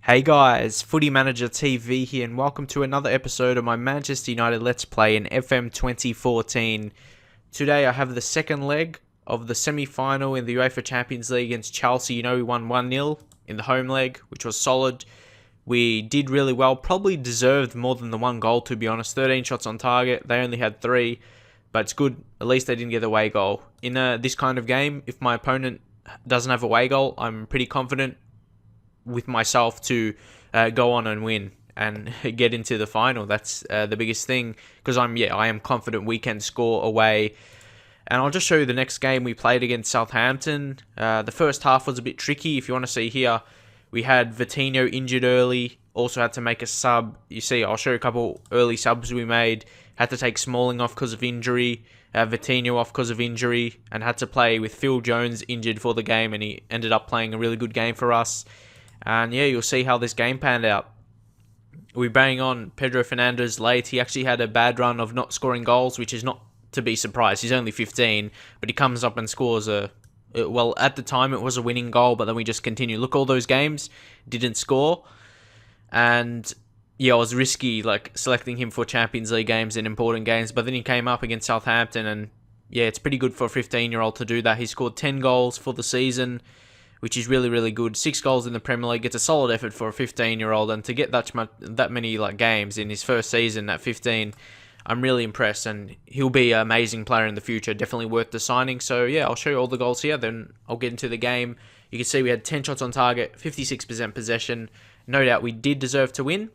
Hey guys, Footy Manager TV here, and welcome to another episode of my Manchester United Let's Play in FM 2014. Today I have the second leg of the semi-final in the UEFA Champions League against Chelsea. You know, we won 1-0 in the home leg, which was solid. We did really well, probably deserved more than the one goal, to be honest. 13 shots on target, they only had 3, but it's good. At least they didn't get the away goal. In this kind of game, if my opponent doesn't have a away goal, I'm pretty confident with myself to go on and win and get into the final. That's the biggest thing, because I am confident we can score away. And I'll just show you the next game we played against Southampton. The first half was a bit tricky. If you want to see here, we had Vitinho injured early, also had to make a sub. You see, I'll show you a couple early subs we made. Had to take Smalling off because of injury, Vitinho off because of injury, and had to play with Phil Jones injured for the game, and he ended up playing a really good game for us. And yeah, you'll see how this game panned out. We bang on Pedro Fernandes late. He actually had a bad run of not scoring goals, which is not to be surprised. He's only 15, but he comes up and scores well, at the time it was a winning goal, but then we just continue. Look, all those games, didn't score. And yeah, it was risky, like, selecting him for Champions League games and important games, but then he came up against Southampton, and yeah, it's pretty good for a 15-year-old to do that. He scored 10 goals for the season, which is really, really good. 6 goals in the Premier League. It's a solid effort for a 15-year-old, and to get that many games in his first season at 15, I'm really impressed, and he'll be an amazing player in the future. Definitely worth the signing. So yeah, I'll show you all the goals here, then I'll get into the game. You can see we had 10 shots on target, 56% possession. No doubt we did deserve to win.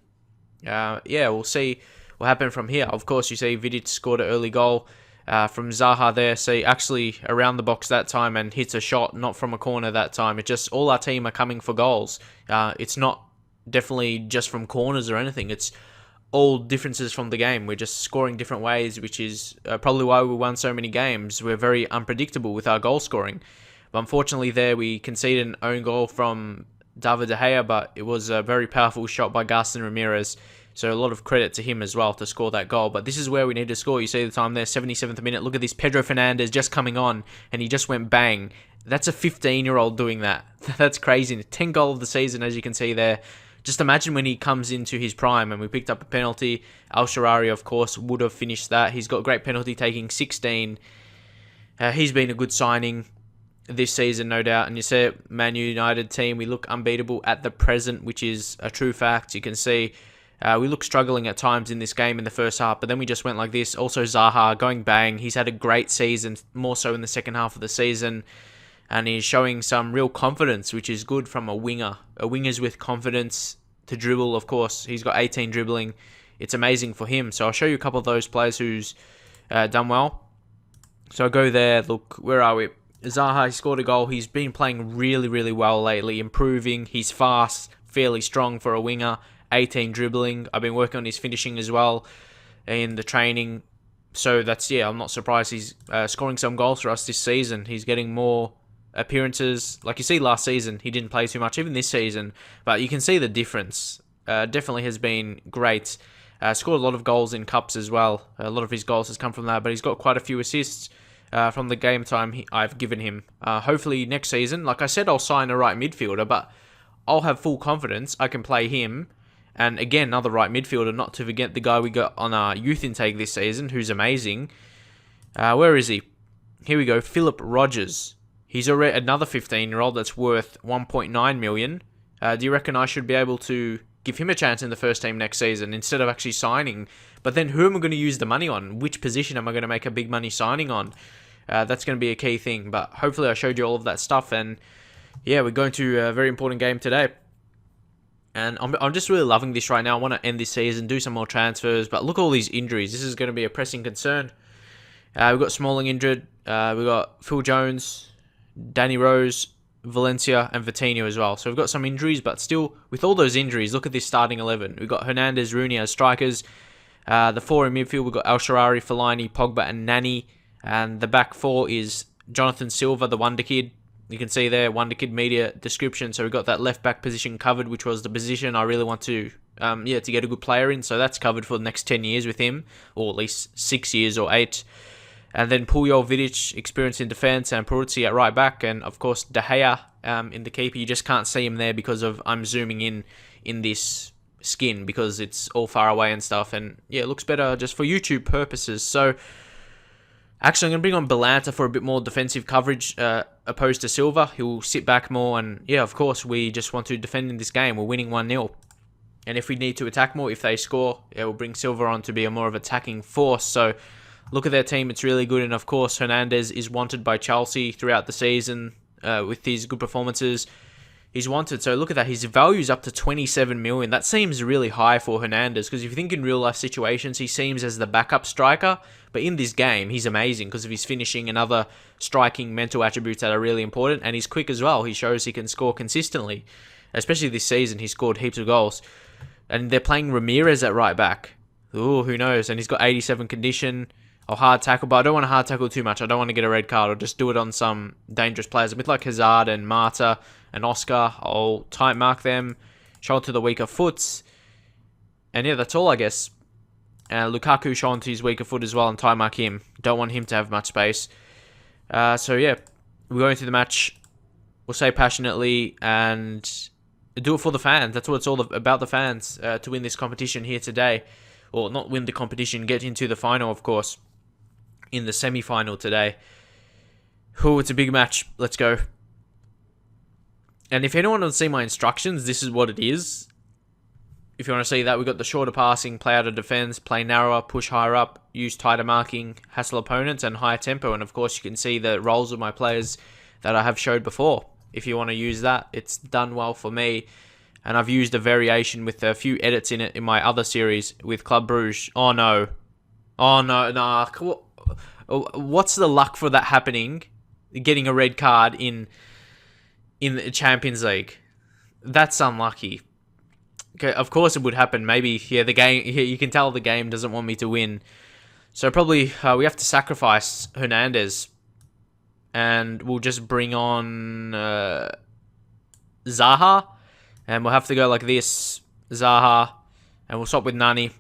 Yeah, we'll see what happened from here. Of course, you see Vidic scored an early goal from Zaha there. See, actually around the box that time and hits a shot, not from a corner that time. It's just all our team are coming for goals. It's not definitely just from corners or anything. It's all differences from the game. We're just scoring different ways, which is probably why we won so many games. We're very unpredictable with our goal scoring. But unfortunately there we conceded an own goal from David De Gea, but it was a very powerful shot by Gaston Ramirez. So a lot of credit to him as well to score that goal. But this is where we need to score. You see the time there, 77th minute. Look at this, Pedro Fernandes just coming on, and he just went bang. That's a 15-year-old doing that. That's crazy. 10 goal of the season, as you can see there. Just imagine when he comes into his prime, and we picked up a penalty. Al-Sharawi, of course, would have finished that. He's got great penalty taking, 16. He's been a good signing this season, no doubt. And you see it, Man United team, we look unbeatable at the present, which is a true fact. You can see we look struggling at times in this game in the first half, but then we just went like this. Also Zaha going bang. He's had a great season, more so in the second half of the season, and he's showing some real confidence, which is good from a winger. A winger's with confidence to dribble, of course. He's got 18 dribbling. It's amazing for him. So I'll show you a couple of those players who's done well. So I'll go there. Look, where are we? Zaha, he scored a goal. He's been playing really, really well lately, improving. He's fast, fairly strong for a winger. 18 dribbling. I've been working on his finishing as well in the training. So I'm not surprised he's scoring some goals for us this season. He's getting more appearances. Like you see last season, he didn't play too much, even this season. But you can see the difference. Definitely has been great. Scored a lot of goals in cups as well. A lot of his goals has come from that, but he's got quite a few assists from the game time I've given him. Hopefully next season, like I said, I'll sign a right midfielder, but I'll have full confidence I can play him. And again, another right midfielder, not to forget the guy we got on our youth intake this season, who's amazing. Where is he? Here we go, Philip Rogers. He's already another 15-year-old that's worth 1.9 million. Do you reckon I should be able to give him a chance in the first team next season instead of actually signing? But then who am I going to use the money on? Which position am I going to make a big money signing on? That's going to be a key thing. But hopefully I showed you all of that stuff. And yeah, we're going to a very important game today. And I'm just really loving this right now. I want to end this season, do some more transfers. But look at all these injuries. This is going to be a pressing concern. We've got Smalling injured. We've got Phil Jones, Danny Rose, Valencia, and Vitinho as well. So we've got some injuries, but still, with all those injuries, look at this starting 11. We've got Hernandez, Rooney as strikers. The 4 in midfield, we've got Al-Sharawi, Fellaini, Pogba, and Nani. And the back 4 is Jonathan Silva, the Wonder Kid. You can see there, Wonder Kid media description. So we've got that left back position covered, which was the position I really want to get a good player in. So that's covered for the next 10 years with him, or at least 6 years or 8. And then Puyol, Vidic, experience in defence, and Peruzzi at right back. And of course, De Gea in the keeper. You just can't see him there because of I'm zooming in this skin because it's all far away and stuff. And yeah, it looks better just for YouTube purposes. So actually, I'm going to bring on Belanta for a bit more defensive coverage opposed to Silva. He'll sit back more. And yeah, of course, we just want to defend in this game. We're winning 1-0. And if we need to attack more, if they score, yeah, we'll bring Silva on to be a more of attacking force. So look at their team. It's really good. And of course, Hernandez is wanted by Chelsea throughout the season with his good performances. He's wanted. So look at that. His value's up to 27 million. That seems really high for Hernandez because if you think in real life situations, he seems as the backup striker. But in this game, he's amazing because of his finishing and other striking mental attributes that are really important. And he's quick as well. He shows he can score consistently. Especially this season, he scored heaps of goals. And they're playing Ramirez at right back. Ooh, who knows? And he's got 87 condition. I'll hard tackle, but I don't want to hard tackle too much. I don't want to get a red card. I'll just do it on some dangerous players. A bit like Hazard and Marta and Oscar. I'll tight mark them, show it to the weaker foots. And yeah, that's all, I guess. Lukaku show on to his weaker foot as well and tight mark him. Don't want him to have much space. So yeah, we're going through the match. We'll say passionately and do it for the fans. That's what it's all about, the fans, to win this competition here today. Or not win the competition, get into the final, of course, in the semi-final today. Oh, it's a big match. Let's go. And if anyone wants to see my instructions, this is what it is. If you want to see that, we've got the shorter passing, play out of defense, play narrower, push higher up, use tighter marking, hassle opponents, and higher tempo. And of course, you can see the roles of my players that I have showed before. If you want to use that, it's done well for me. And I've used a variation with a few edits in it in my other series with Club Brugge. Oh no. Oh no, nah. What's the luck for that happening? Getting a red card in the Champions League. That's unlucky. Okay, of course it would happen. Maybe, yeah, the game, you can tell the game doesn't want me to win. So probably we have to sacrifice Hernandez. And we'll just bring on Zaha. And we'll have to go like this. Zaha. And we'll swap with Nani.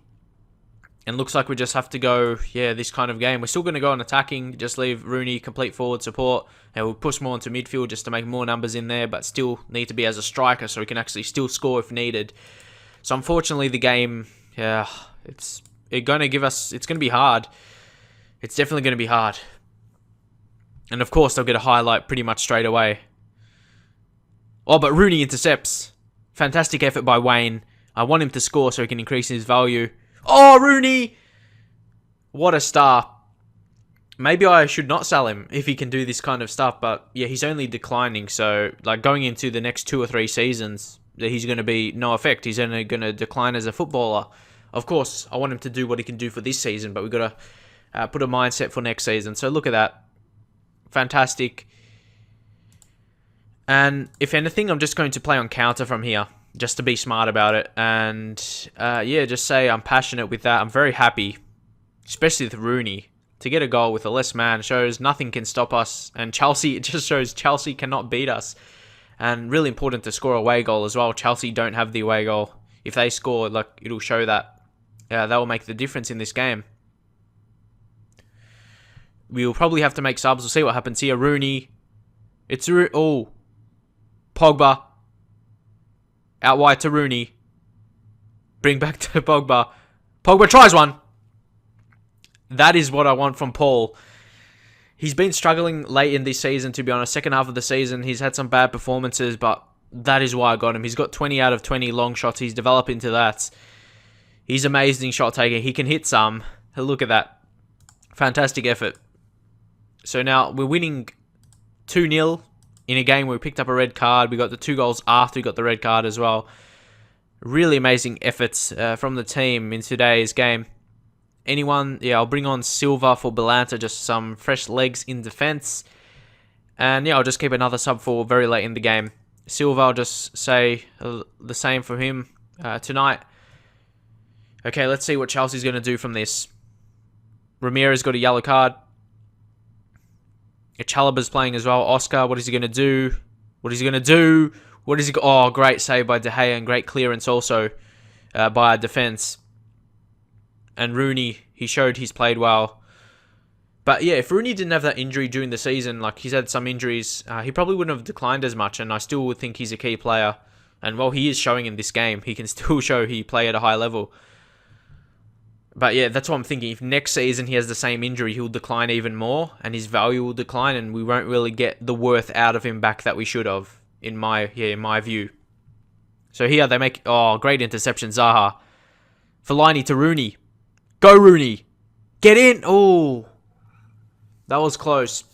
And looks like we just have to go, yeah, this kind of game. We're still going to go on attacking. Just leave Rooney complete forward support. And we'll push more into midfield just to make more numbers in there. But still need to be as a striker so we can actually still score if needed. So unfortunately the game, yeah, it's going to be hard. It's definitely going to be hard. And of course they'll get a highlight pretty much straight away. Oh, but Rooney intercepts. Fantastic effort by Wayne. I want him to score so he can increase his value. Oh, Rooney! What a star. Maybe I should not sell him if he can do this kind of stuff. But yeah, he's only declining. So like going into the next 2 or 3 seasons, he's going to be no effect. He's only going to decline as a footballer. Of course, I want him to do what he can do for this season. But we've got to put a mindset for next season. So look at that. Fantastic. And if anything, I'm just going to play on counter from here, just to be smart about it. And yeah, just say I'm passionate with that. I'm very happy, especially with Rooney, to get a goal with a less man. Shows nothing can stop us. And Chelsea, it just shows Chelsea cannot beat us. And really important to score a away goal as well. Chelsea don't have the away goal. If they score, like, it'll show that that will make the difference in this game. We'll probably have to make subs. We'll see what happens here. Rooney. It's... Oh. Pogba. Out wide to Rooney. Bring back to Pogba. Pogba tries one. That is what I want from Paul. He's been struggling late in this season, to be honest. Second half of the season, he's had some bad performances, but that is why I got him. He's got 20 out of 20 long shots. He's developed into that. He's an amazing shot taker. He can hit some. Look at that. Fantastic effort. So now we're winning 2-0 in a game where we picked up a red card. We got the 2 goals after we got the red card as well. Really amazing efforts from the team in today's game. Anyone? Yeah, I'll bring on Silva for Belanta. Just some fresh legs in defense. And yeah, I'll just keep another sub for very late in the game. Silva, I'll just say the same for him tonight. Okay, let's see what Chelsea's going to do from this. Ramirez got a yellow card. Chalaba's playing as well. Oscar, what is he going to do? What is he going to do? What is he... Oh, great save by De Gea and great clearance also by our defense. And Rooney, he showed he's played well. But yeah, if Rooney didn't have that injury during the season, like he's had some injuries, he probably wouldn't have declined as much, and I still would think he's a key player. And while he is showing in this game, he can still show he play at a high level. But yeah, that's what I'm thinking. If next season he has the same injury, he'll decline even more, and his value will decline, and we won't really get the worth out of him back that we should have, in my view. So here they make great interception, Zaha. Fellaini to Rooney. Go Rooney. Get in. Oh. That was close.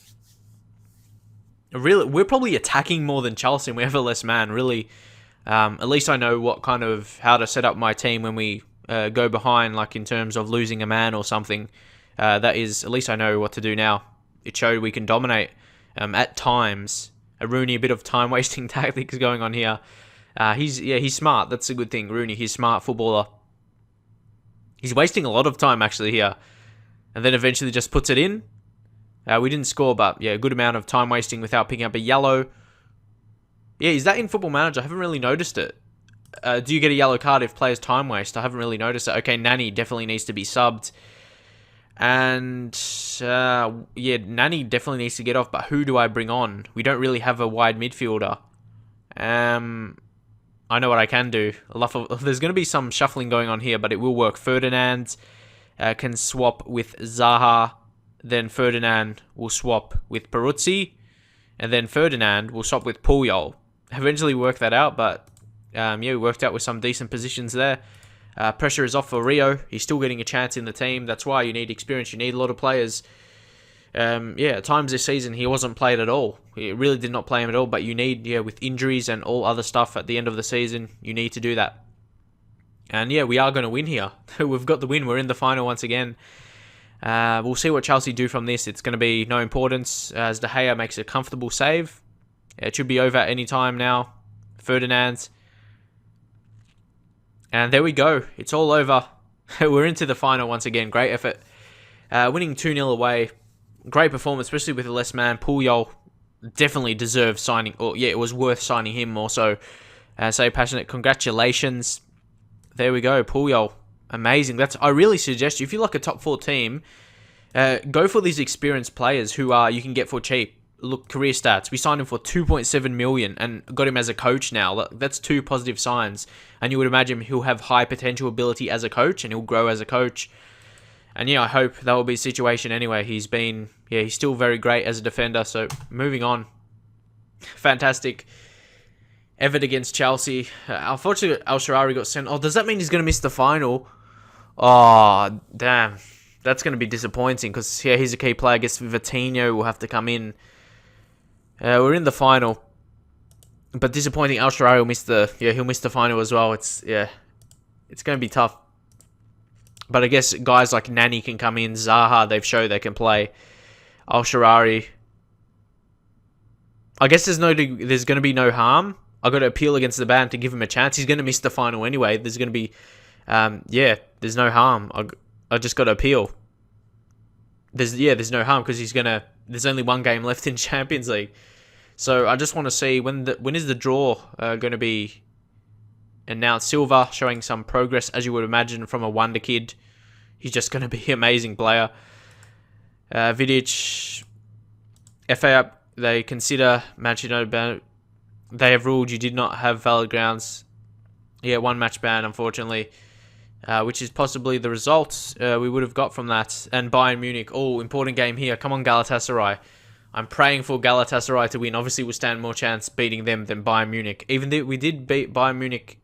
Really, we're probably attacking more than Chelsea and we have a less man, really. At least I know how to set up my team when we go behind, like in terms of losing a man or something. That is, at least I know what to do now. It showed we can dominate at times. Rooney, a bit of time-wasting tactics going on here. He's smart. That's a good thing, Rooney. He's a smart footballer. He's wasting a lot of time, actually, here. And then eventually just puts it in. We didn't score, but yeah, a good amount of time wasting without picking up a yellow. Yeah, is that in Football Manager? I haven't really noticed it. Do you get a yellow card if players time waste? I haven't really noticed it. Okay, Nani definitely needs to be subbed. And yeah, Nani definitely needs to get off, but who do I bring on? We don't really have a wide midfielder. I know what I can do. There's going to be some shuffling going on here, but it will work. Ferdinand can swap with Zaha. Then Ferdinand will swap with Peruzzi. And then Ferdinand will swap with Puyol. Eventually work that out, but yeah, we worked out with some decent positions there. Pressure is off for Rio. He's still getting a chance in the team. That's why you need experience. You need a lot of players. Yeah, at times this season, he wasn't played at all. He really did not play him at all, but you need, with injuries and all other stuff at the end of the season, you need to do that. And yeah, we are going to win here. We've got the win. We're in the final once again. We'll see what Chelsea do from this. It's going to be no importance as De Gea makes a comfortable save. It should be over at any time now. Ferdinand. And there we go. It's all over. We're into the final once again. Great effort. Winning 2-0 away. Great performance, especially with a less man. Puyol definitely deserved signing. Or yeah, it was worth signing him more so. Say passionate congratulations. There we go. Puyol. Amazing. I really suggest you, if you like a top 4 team, go for these experienced players who you can get for cheap. Look, career stats. We signed him for 2.7 million and got him as a coach now. That's 2 positive signs. And you would imagine he'll have high potential ability as a coach and he'll grow as a coach. And yeah, I hope that will be the situation anyway. He's still very great as a defender. So moving on. Fantastic effort against Chelsea. Unfortunately, El Shaarawy got sent. Oh, does that mean he's going to miss the final? Oh, damn. That's going to be disappointing because, yeah, he's a key player. I guess Vitinho will have to come in. We're in the final. But disappointing, El Shaarawy he'll miss the final as well. It's going to be tough. But I guess guys like Nani can come in. Zaha, they've shown they can play. El Shaarawy. I guess there's going to be no harm. I got to appeal against the ban to give him a chance. He's going to miss the final anyway. There's going to be, there's no harm. I just got to appeal. There's no harm because there's only 1 game left in Champions League. So I just want to see when is the draw going to be announced. Silva showing some progress, as you would imagine, from a wonder kid. He's just going to be an amazing player. Vidic, FA up. They consider Manchester United. They have ruled you did not have valid grounds. Yeah, 1 match ban, unfortunately, which is possibly the result we would have got from that. And Bayern Munich, important game here. Come on, Galatasaray. I'm praying for Galatasaray to win. Obviously, we'll stand more chance beating them than Bayern Munich. Even though we did beat Bayern Munich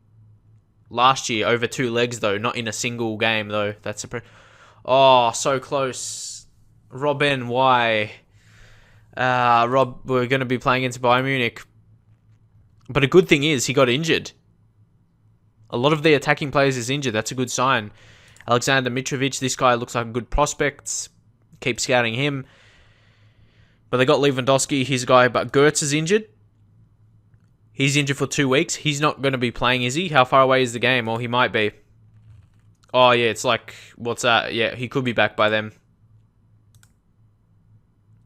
last year over 2 legs, though, not in a single game, though. That's so close. Robben, why? We're going to be playing against Bayern Munich. But a good thing is he got injured. A lot of the attacking players is injured. That's a good sign. Alexander Mitrovic, this guy looks like a good prospect. Keep scouting him. But they got Lewandowski, his guy. But Gertz is injured. He's injured for 2 weeks. He's not going to be playing, is he? How far away is the game? Or he might be. Oh, yeah, it's like, what's that? Yeah, he could be back by then.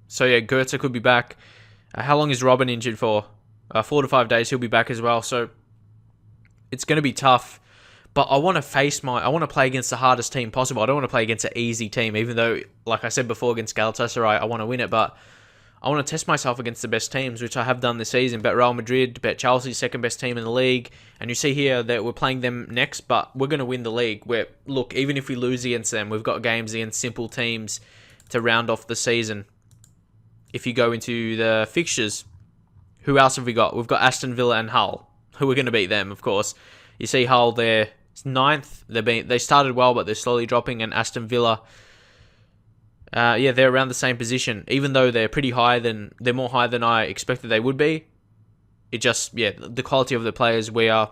So, yeah, Gertz could be back. How long is Robben injured for? 4 to 5 days. He'll be back as well. So, it's going to be tough. But I want to play against the hardest team possible. I don't want to play against an easy team, even though, like I said before, against Galatasaray, I want to win it. But I want to test myself against the best teams, which I have done this season. Bet Real Madrid, bet Chelsea, second best team in the league. And you see here that we're playing them next, but we're going to win the league. Look, even if we lose against them, we've got games against simple teams to round off the season. If you go into the fixtures, who else have we got? We've got Aston Villa and Hull, who are going to beat them, of course. You see Hull, they're ninth. They started well, but they're slowly dropping. And Aston Villa, they're around the same position. Even though they're they're more high than I expected they would be. It just, the quality of the players, we're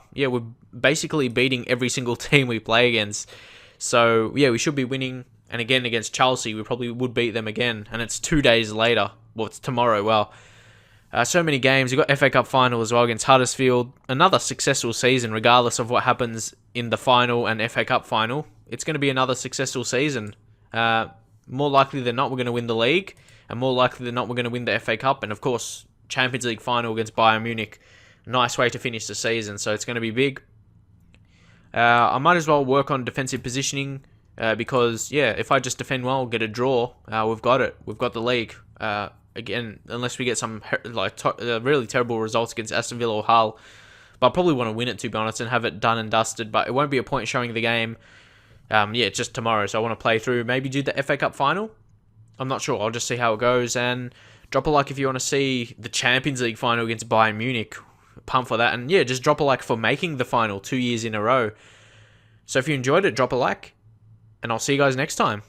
basically beating every single team we play against. So, we should be winning. And again, against Chelsea, we probably would beat them again. And it's 2 days later. Well, it's tomorrow. Well, so many games. You've got FA Cup final as well against Huddersfield. Another successful season, regardless of what happens in the final and FA Cup final. It's going to be another successful season. More likely than not, we're going to win the league. And more likely than not, we're going to win the FA Cup. And of course, Champions League final against Bayern Munich. Nice way to finish the season. So it's going to be big. I might as well work on defensive positioning. Because, if I just defend well, get a draw, we've got it. We've got the league. Again, unless we get some really terrible results against Aston Villa or Hull. But I probably want to win it, to be honest, and have it done and dusted. But it won't be a point showing the game. It's just tomorrow, so I want to play through. Maybe do the FA Cup final? I'm not sure. I'll just see how it goes. And drop a like if you want to see the Champions League final against Bayern Munich. Pump for that. And just drop a like for making the final 2 years in a row. So if you enjoyed it, drop a like. And I'll see you guys next time.